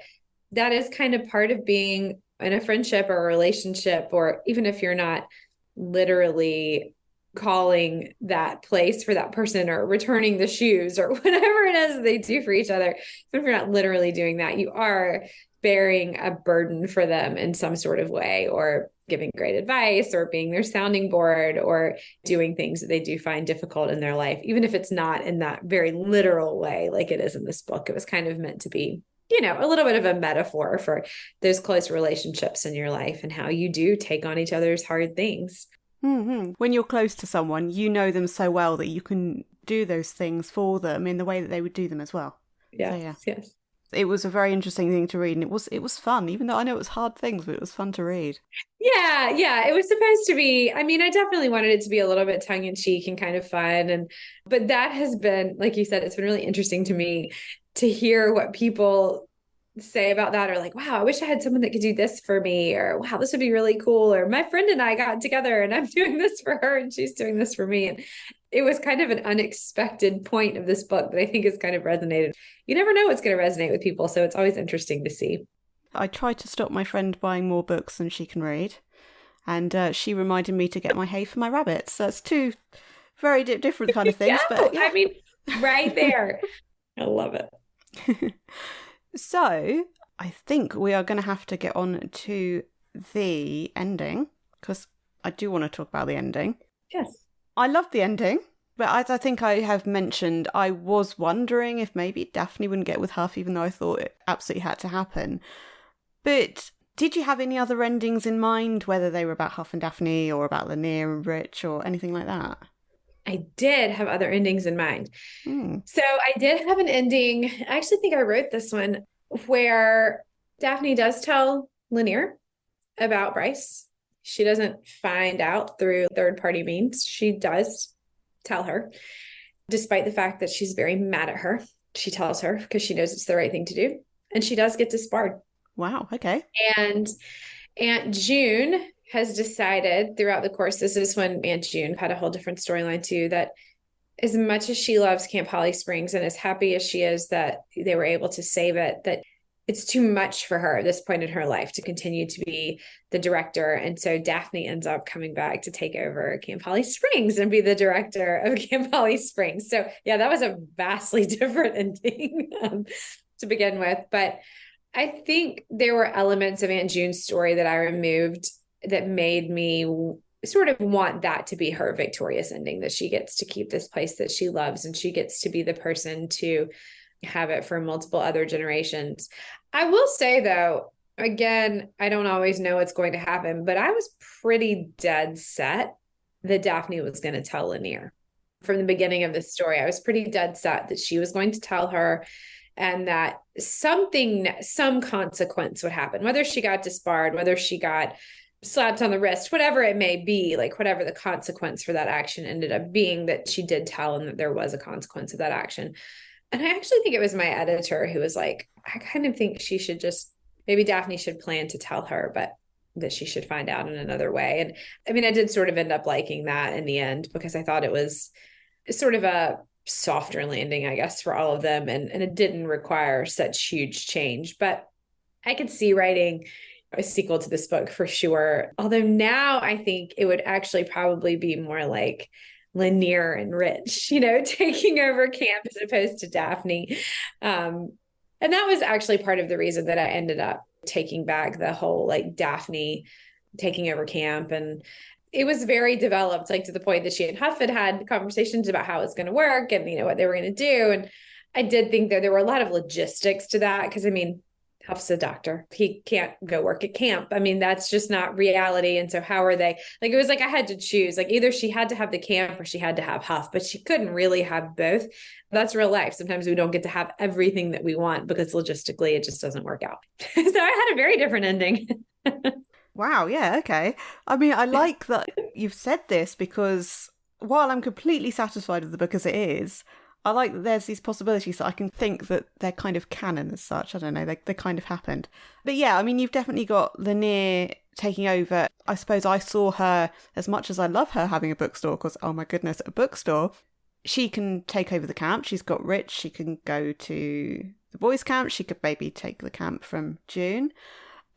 is kind of part of being in a friendship or a relationship, or even if you're not literally calling that place for that person or returning the shoes or whatever it is they do for each other. Even if you're not literally doing that, you are bearing a burden for them in some sort of way, or giving great advice or being their sounding board or doing things that they do find difficult in their life, even if it's not in that very literal way, like it is in this book. It was kind of meant to be, a little bit of a metaphor for those close relationships in your life and how you do take on each other's hard things. Mm-hmm. When you're close to someone, you know them so well that you can do those things for them in the way that they would do them as well. Yes, so, yeah. Yes. It was a very interesting thing to read, and it was fun, even though I know it was hard things, but it was fun to read. Yeah. It was supposed to be, I mean, I definitely wanted it to be a little bit tongue in cheek and kind of fun. But that has been, like you said, it's been really interesting to me to hear what people say about that, or like, wow, I wish I had someone that could do this for me, or wow, this would be really cool, or my friend and I got together and I'm doing this for her and she's doing this for me. And it was kind of an unexpected point of this book that I think has kind of resonated. You never know what's going to resonate with people, so it's always interesting to see. I tried to stop my friend buying more books than she can read, and she reminded me to get my hay for my rabbits. So that's two very different kind of things. But yeah. I mean, right there. I love it. So I think we are going to have to get on to the ending, because I do want to talk about the ending. Yes. I loved the ending, but as I think I have mentioned, I was wondering if maybe Daphne wouldn't get with Huff, even though I thought it absolutely had to happen. But did you have any other endings in mind, whether they were about Huff and Daphne or about Lanier and Rich or anything like that? I did have other endings in mind. So I did have an ending. I actually think I wrote this one where Daphne does tell Lanier about Bryce. She doesn't find out through third-party means. She does tell her, despite the fact that she's very mad at her. She tells her because she knows it's the right thing to do. And she does get disbarred. Wow, okay. And Aunt June has decided throughout the course, this is when Aunt June had a whole different storyline too, that as much as she loves Camp Holly Springs and as happy as she is that they were able to save it, that it's too much for her at this point in her life to continue to be the director. And so Daphne ends up coming back to take over Camp Holly Springs and be the director of Camp Holly Springs. So yeah, that was a vastly different ending to begin with. But I think there were elements of Aunt June's story that I removed that made me sort of want that to be her victorious ending, that she gets to keep this place that she loves and she gets to be the person to have it for multiple other generations. I will say though, again, I don't always know what's going to happen, but I was pretty dead set that Daphne was going to tell Lanier from the beginning of this story. I was pretty dead set that she was going to tell her, and that some consequence would happen, whether she got disbarred, whether she got slapped on the wrist, whatever it may be, like whatever the consequence for that action ended up being, that she did tell him that there was a consequence of that action. And I actually think it was my editor who was like, I kind of think she should just, maybe Daphne should plan to tell her, but that she should find out in another way. And I mean, I did sort of end up liking that in the end, because I thought it was sort of a softer landing, I guess, for all of them. And it didn't require such huge change, but I could see writing a sequel to this book for sure. Although now I think it would actually probably be more like Lanier and Rich, taking over camp as opposed to Daphne. And that was actually part of the reason that I ended up taking back the whole like Daphne taking over camp. And it was very developed, like to the point that she and Huff had conversations about how it's going to work and, what they were going to do. And I did think that there were a lot of logistics to that, because I mean, Huff's a doctor. He can't go work at camp. I mean, that's just not reality. And so how are they, like, it was like I had to choose, like either she had to have the camp or she had to have Huff, but she couldn't really have both. That's real life. Sometimes we don't get to have everything that we want because logistically it just doesn't work out. So I had a very different ending. Wow, yeah, okay. I mean, I like that you've said this, because while I'm completely satisfied with the book as it is, I like that there's these possibilities that I can think that they're kind of canon as such. I don't know, they kind of happened. But yeah, I mean, you've definitely got Lanier taking over. I suppose I saw her, as much as I love her having a bookstore, because, oh my goodness, a bookstore, she can take over the camp. She's got Rich. She can go to the boys' camp. She could maybe take the camp from June.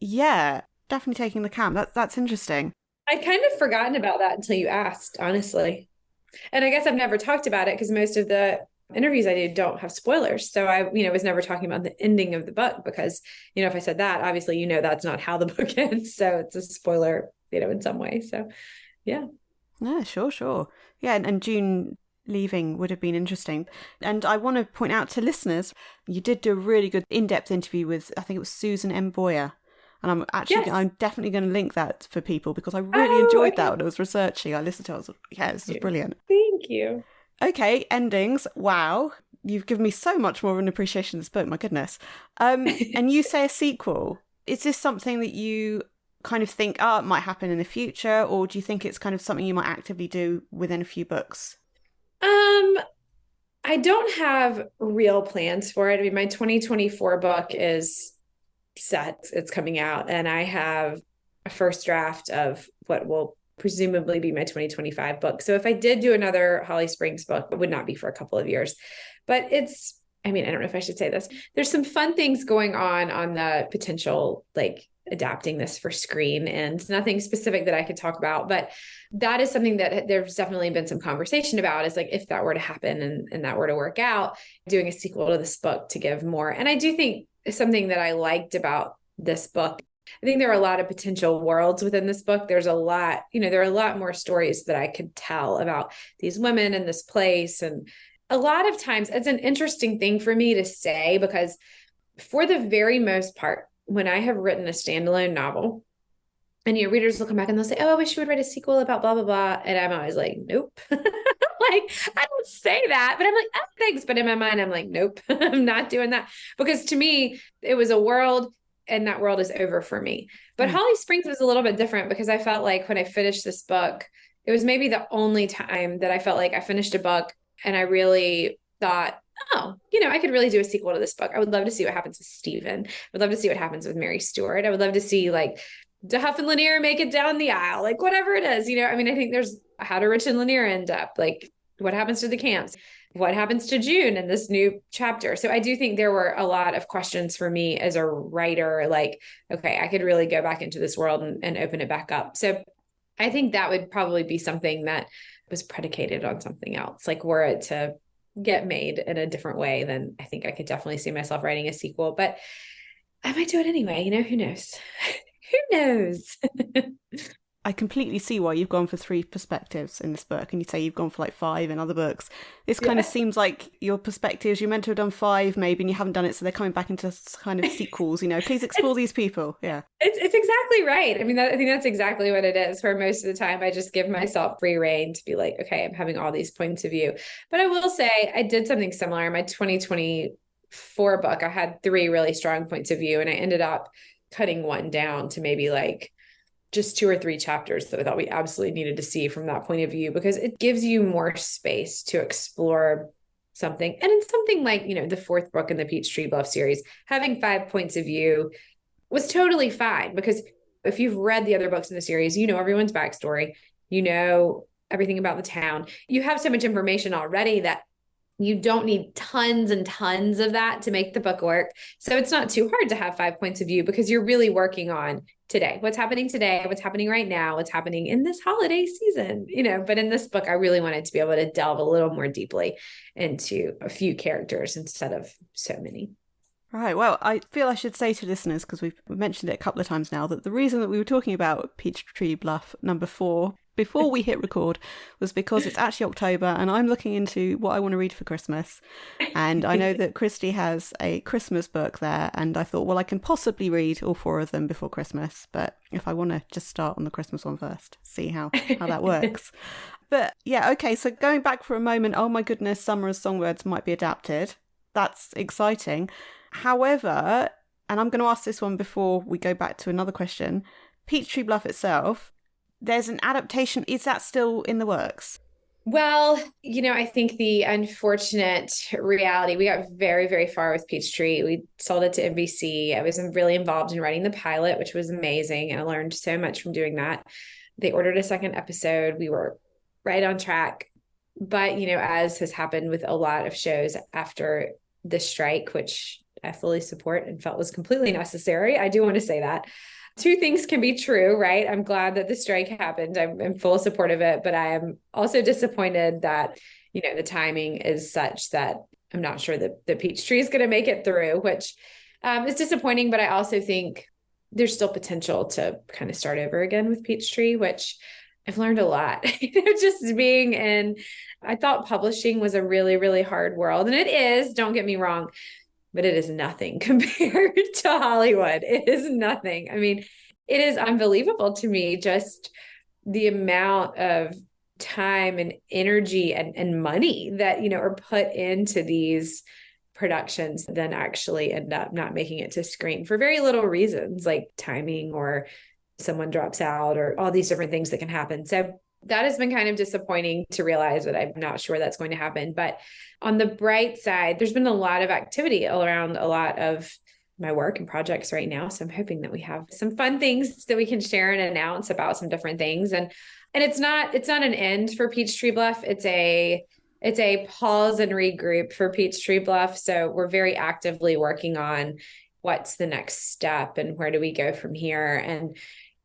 Yeah, definitely taking the camp. That's interesting. I'd kind of forgotten about that until you asked, honestly. And I guess I've never talked about it because most of the interviews I do don't have spoilers. So I, was never talking about the ending of the book because, if I said that, obviously, that's not how the book ends. So it's a spoiler, in some way. So yeah. Yeah, sure. Yeah. And June leaving would have been interesting. And I want to point out to listeners, you did do a really good in-depth interview with, I think it was Susan M. Boyer. And Yes. I'm definitely going to link that for people because I really enjoyed that when I was researching. I listened to it. I was like, yeah, this is brilliant. Thank you. Okay, endings. Wow. You've given me so much more of an appreciation of this book. My goodness. And you say a sequel. Is this something that you kind of think, it might happen in the future? Or do you think it's kind of something you might actively do within a few books? I don't have real plans for it. I mean, my 2024 book is set. It's coming out, and I have a first draft of what will presumably be my 2025 book. So if I did do another Holly Springs book, it would not be for a couple of years. But I don't know if I should say this. There's some fun things going on the potential, like adapting this for screen, and nothing specific that I could talk about, but that is something that there's definitely been some conversation about, is like, if that were to happen and that were to work out, doing a sequel to this book to give more. And I do think something that I liked about this book, I think there are a lot of potential worlds within this book. There are a lot more stories that I could tell about these women and this place. And a lot of times it's an interesting thing for me to say, because for the very most part, when I have written a standalone novel, and readers will come back and they'll say, oh, I wish you would write a sequel about blah, blah, blah. And I'm always like, nope. Like, I don't say that, but I'm like, oh, thanks. But in my mind, I'm like, nope, I'm not doing that. Because to me, it was a world, and that world is over for me. But Holly Springs was a little bit different, because I felt like when I finished this book, it was maybe the only time that I felt like I finished a book and I really thought, oh, I could really do a sequel to this book. I would love to see what happens with Stephen. I would love to see what happens with Mary Stuart. I would love to see like Duff and Lanier make it down the aisle, like whatever it is, I think there's, how do Rich and Lanier end up? Like, what happens to the camps? What happens to June in this new chapter? So I do think there were a lot of questions for me as a writer, like, okay, I could really go back into this world and open it back up. So I think that would probably be something that was predicated on something else. Like, were it to get made in a different way, then I think I could definitely see myself writing a sequel, but I might do it anyway. Who knows? Who knows? I completely see why you've gone for 3 perspectives in this book, and you say you've gone for like 5 in other books. This kind of seems like your perspectives, you're meant to have done 5 maybe, and you haven't done it, so they're coming back into kind of sequels, please explore these people. Yeah. It's exactly right. I think that's exactly what it is. For most of the time, I just give myself free rein to be like, okay, I'm having all these points of view. But I will say I did something similar in my 2024 book. I had 3 really strong points of view, and I ended up cutting one down to maybe like just 2 or 3 chapters that I thought we absolutely needed to see from that point of view, because it gives you more space to explore something. And it's something like, the 4th book in the Peachtree Bluff series, having 5 points of view was totally fine, because if you've read the other books in the series, everyone's backstory, everything about the town. You have so much information already that you don't need tons and tons of that to make the book work. So it's not too hard to have 5 points of view, because you're really working on today, what's happening today, what's happening right now, what's happening in this holiday season, but in this book, I really wanted to be able to delve a little more deeply into a few characters instead of so many. Right. Well, I feel I should say to listeners, because we've mentioned it a couple of times now, that the reason that we were talking about Peachtree Bluff number 4 before we hit record was because it's actually October and I'm looking into what I want to read for Christmas. And I know that Kristy has a Christmas book there, and I thought, well, I can possibly read all 4 of them before Christmas, but if I want to just start on the Christmas one first, see how that works. But yeah, okay, so going back for a moment, oh my goodness, Summer of Songbirds might be adapted. That's exciting. However, and I'm going to ask this one before we go back to another question, Peachtree Bluff itself, there's an adaptation. Is that still in the works? Well, I think the unfortunate reality, we got very, very far with Peachtree. We sold it to NBC. I was really involved in writing the pilot, which was amazing. I learned so much from doing that. They ordered a 2nd episode. We were right on track. But, as has happened with a lot of shows after the strike, which I fully support and felt was completely necessary, I do want to say that 2 things can be true, right? I'm glad that the strike happened. I'm in full support of it, but I am also disappointed that, the timing is such that I'm not sure that the Peachtree is going to make it through, which is disappointing. But I also think there's still potential to kind of start over again with Peachtree, which I've learned a lot, just being in, I thought publishing was a really, really hard world. And it is, don't get me wrong. but it is nothing compared to Hollywood. It is nothing. I mean, it is unbelievable to me, just the amount of time and energy and money that, are put into these productions, then actually end up not making it to screen for very little reasons, like timing or someone drops out or all these different things that can happen. So that has been kind of disappointing to realize that I'm not sure that's going to happen. But on the bright side, there's been a lot of activity around a lot of my work and projects right now. So I'm hoping that we have some fun things that we can share and announce about some different things. And it's not an end for Peachtree Bluff. It's a pause and regroup for Peachtree Bluff. So we're very actively working on what's the next step and where do we go from here. And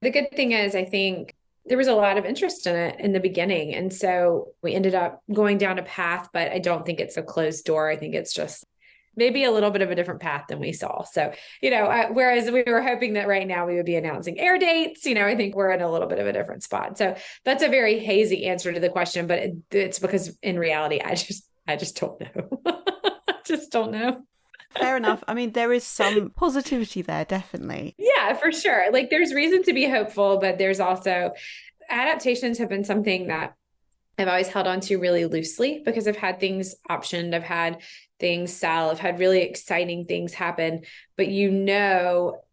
the good thing is, I think there was a lot of interest in it in the beginning. And so we ended up going down a path, but I don't think it's a closed door. I think it's just maybe a little bit of a different path than we saw. So, whereas we were hoping that right now we would be announcing air dates, I think we're in a little bit of a different spot. So that's a very hazy answer to the question, but it's because in reality, I just don't know. I just don't know. Fair enough. I mean, there is some positivity there, definitely. Yeah, for sure. Like there's reason to be hopeful, but there's also adaptations have been something that I've always held on to really loosely because I've had things optioned. I've had things sell. I've had really exciting things happen, but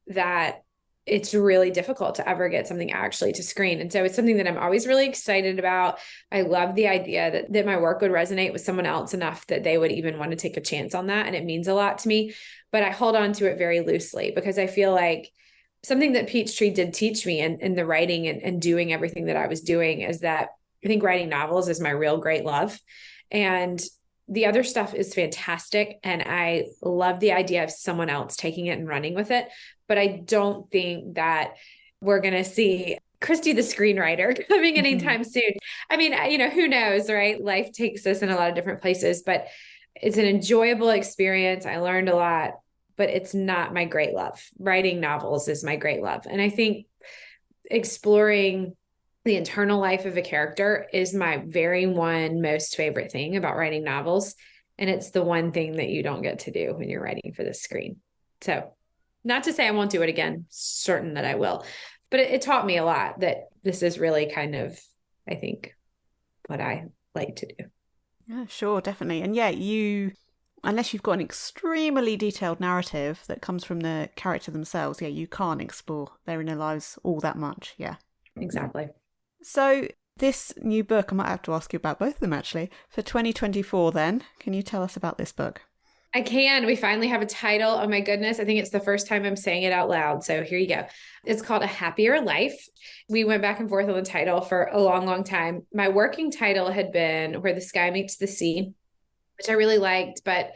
that it's really difficult to ever get something actually to screen. And so it's something that I'm always really excited about. I love the idea that my work would resonate with someone else enough that they would even want to take a chance on that. And it means a lot to me, but I hold on to it very loosely because I feel like something that Peachtree did teach me in the writing and doing everything that I was doing is that I think writing novels is my real great love. And the other stuff is fantastic. And I love the idea of someone else taking it and running with it. But I don't think that we're going to see Kristy, the screenwriter, coming anytime soon. I mean, who knows, right? Life takes us in a lot of different places, but it's an enjoyable experience. I learned a lot, but it's not my great love. Writing novels is my great love. And I think exploring the internal life of a character is my very one most favorite thing about writing novels. And it's the one thing that you don't get to do when you're writing for the screen. So not to say I won't do it again, certain that I will, but it taught me a lot that this is really kind of, I think, what I like to do. Yeah, sure, definitely. And yeah, unless you've got an extremely detailed narrative that comes from the character themselves, you can't explore their inner lives all that much. Yeah, exactly. So this new book, I might have to ask you about both of them actually, for 2024 then. Can you tell us about this book? I can. We finally have a title. Oh my goodness. I think it's the first time I'm saying it out loud. So here you go. It's called A Happier Life. We went back and forth on the title for a long, long time. My working title had been Where the Sky Meets the Sea, which I really liked, but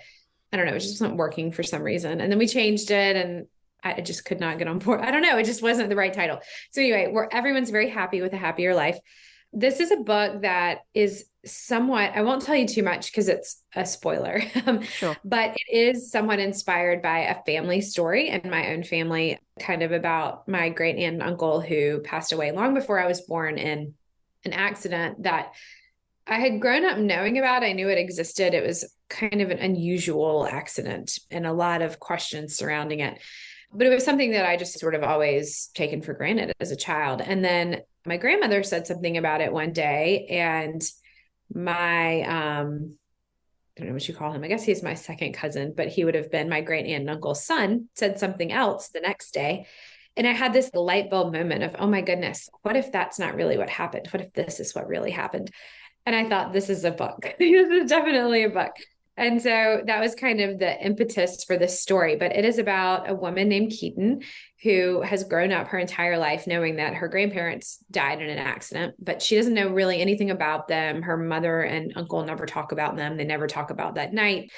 I don't know, it just wasn't working for some reason. And then we changed it and I just could not get on board. I don't know. It just wasn't the right title. So anyway, everyone's very happy with A Happier Life. This is a book that is somewhat, I won't tell you too much because it's a spoiler, Sure. But it is somewhat inspired by a family story and my own family, kind of about my great aunt and uncle who passed away long before I was born in an accident that I had grown up knowing about. I knew it existed. It was kind of an unusual accident and a lot of questions surrounding it. But it was something that I just sort of always taken for granted as a child. And then my grandmother said something about it one day, and my, I don't know what you call him. I guess he's my second cousin, but he would have been my great aunt and uncle's son, said something else the next day. And I had this light bulb moment of, oh my goodness, what if that's not really what happened? What if this is what really happened? And I thought, this is a book. This is definitely a book. And so that was kind of the impetus for this story. But it is about a woman named Keaton who has grown up her entire life knowing that her grandparents died in an accident, but she doesn't know really anything about them. Her mother and uncle never talk about them. They never talk about that night.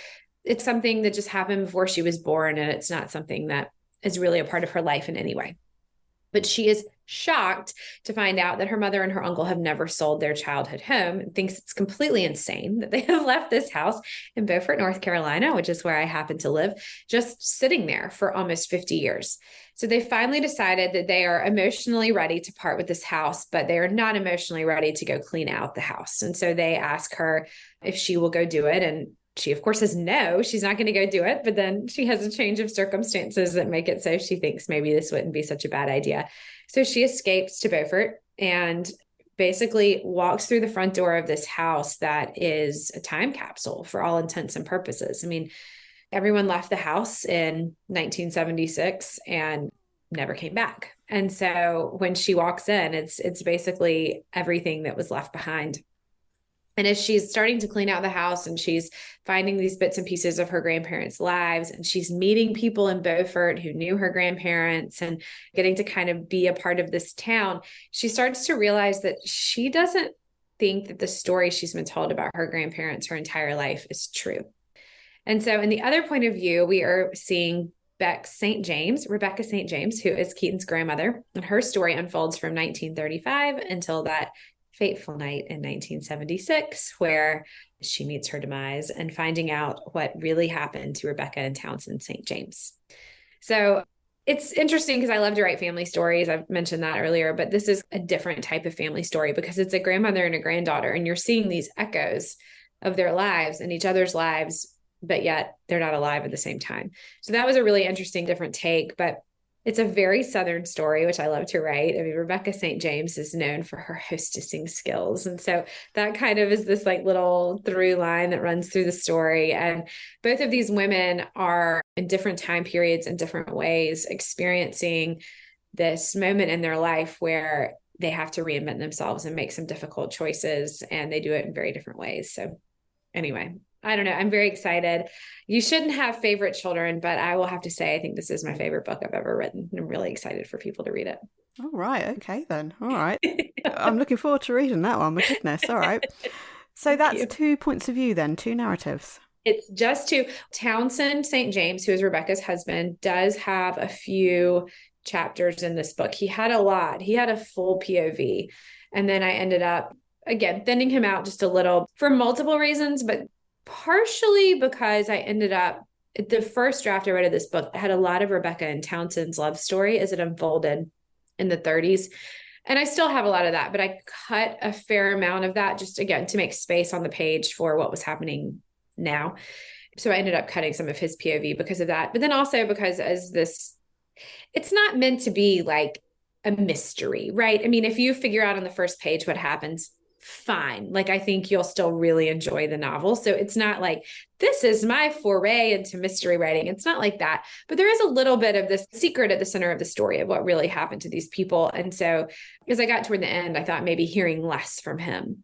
It's something that just happened before she was born, and it's not something that is really a part of her life in any way. But she is shocked to find out that her mother and her uncle have never sold their childhood home and thinks it's completely insane that they have left this house in Beaufort, North Carolina, which is where I happen to live, just sitting there for almost 50 years. So they finally decided that they are emotionally ready to part with this house, but they are not emotionally ready to go clean out the house. And so they ask her if she will go do it. And she, of course, says no, she's not going to go do it. But then she has a change of circumstances that make it so she thinks maybe this wouldn't be such a bad idea. So she escapes to Beaufort and basically walks through the front door of this house that is a time capsule for all intents and purposes. I mean, everyone left the house in 1976 and never came back. And so when she walks in, it's basically everything that was left behind. And as she's starting to clean out the house and she's finding these bits and pieces of her grandparents' lives, and she's meeting people in Beaufort who knew her grandparents and getting to kind of be a part of this town, she starts to realize that she doesn't think that the story she's been told about her grandparents her entire life is true. And so in the other point of view, we are seeing Rebecca St. James, who is Keaton's grandmother, and her story unfolds from 1935 until that fateful night in 1976, where she meets her demise and finding out what really happened to Rebecca and Townsend St. James. So it's interesting because I love to write family stories. I've mentioned that earlier, but this is a different type of family story because it's a grandmother and a granddaughter, and you're seeing these echoes of their lives and each other's lives, but yet they're not alive at the same time. So that was a really interesting, different take, but it's a very Southern story, which I love to write. I mean, Rebecca St. James is known for her hostessing skills. And so that kind of is this like little through line that runs through the story. And both of these women are in different time periods in different ways, experiencing this moment in their life where they have to reinvent themselves and make some difficult choices. And they do it in very different ways. So anyway, I don't know. I'm very excited. You shouldn't have favorite children, but I will have to say, I think this is my favorite book I've ever written. I'm really excited for people to read it. All right. Okay, then. All right. I'm looking forward to reading that one. My goodness. All right. So that's 2 points of view then, 2 narratives. It's just 2. Townsend St. James, who is Rebecca's husband, does have a few chapters in this book. He had a lot. He had a full POV. And then I ended up, again, thinning him out just a little for multiple reasons, but partially because I ended up, the first draft I read of this book had a lot of Rebecca and Townsend's love story as it unfolded in the 30s. And I still have a lot of that, but I cut a fair amount of that just, again, to make space on the page for what was happening now. So I ended up cutting some of his POV because of that. But then also because it's not meant to be like a mystery, right? I mean, if you figure out on the first page what happens, fine. Like, I think you'll still really enjoy the novel. So it's not like, this is my foray into mystery writing. It's not like that, but there is a little bit of this secret at the center of the story of what really happened to these people. And so as I got toward the end, I thought maybe hearing less from him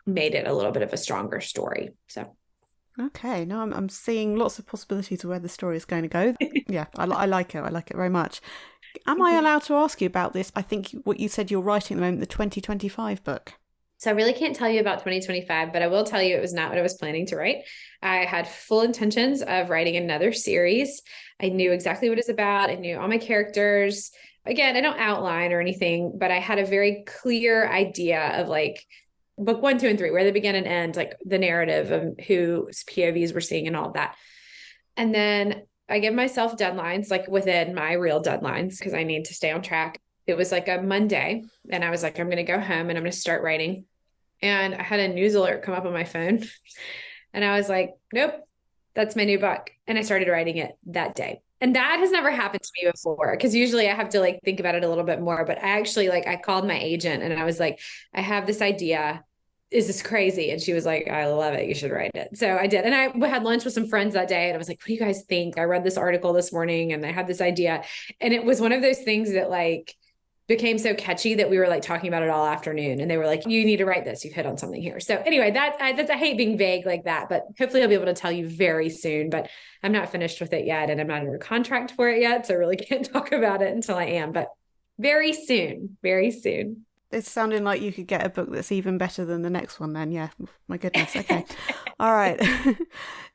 made it a little bit of a stronger story. So. Okay, no, I'm seeing lots of possibilities of where the story is going to go. Yeah, I like it. I like it very much. Am I allowed to ask you about this? I think what you said you're writing at the moment, the 2025 book. So I really can't tell you about 2025, but I will tell you it was not what I was planning to write. I had full intentions of writing another series. I knew exactly what it's about. I knew all my characters. Again, I don't outline or anything, but I had a very clear idea of like book 1, 2, and 3, where they begin and end, like the narrative of whose POVs we're seeing and all of that. And then I give myself deadlines, like within my real deadlines, because I need to stay on track. It was like a Monday, and I was like, I'm going to go home and I'm going to start writing. And I had a news alert come up on my phone, and I was like, nope, that's my new book. And I started writing it that day. And that has never happened to me before, because usually I have to like think about it a little bit more. But I actually I called my agent and I was like, I have this idea. Is this crazy? And she was like, I love it. You should write it. So I did. And I had lunch with some friends that day, and I was like, what do you guys think? I read this article this morning and I had this idea. And it was one of those things that like became so catchy that we were like talking about it all afternoon. And they were like, you need to write this. You've hit on something here. So anyway, I hate being vague like that, but hopefully I'll be able to tell you very soon, but I'm not finished with it yet. And I'm not under contract for it yet. So I really can't talk about it until I am, but very soon, very soon. It's sounding like you could get a book that's even better than the next one then. Yeah. My goodness. Okay. All right.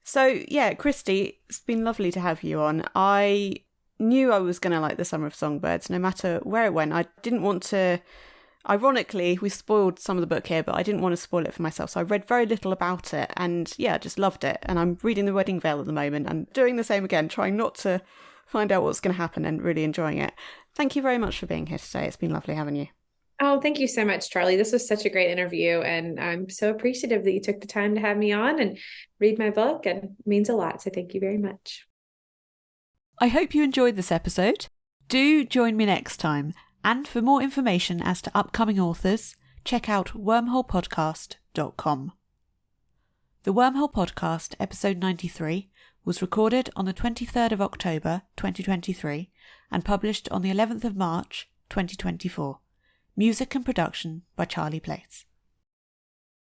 So yeah, Kristy, it's been lovely to have you on. I knew I was going to like the Summer of Songbirds, no matter where it went. I didn't want to, ironically, we spoiled some of the book here, but I didn't want to spoil it for myself. So I read very little about it, and yeah, I just loved it. And I'm reading The Wedding Veil at the moment and doing the same again, trying not to find out what's going to happen and really enjoying it. Thank you very much for being here today. It's been lovely having you. Oh, thank you so much, Charlie. This was such a great interview, and I'm so appreciative that you took the time to have me on and read my book, and it means a lot. So thank you very much. I hope you enjoyed this episode. Do join me next time, and for more information as to upcoming authors, check out wormholepodcast.com. The Wormhole Podcast, episode 93, was recorded on the 23rd of October 2023 and published on the 11th of March 2024. Music and production by Charlie Place.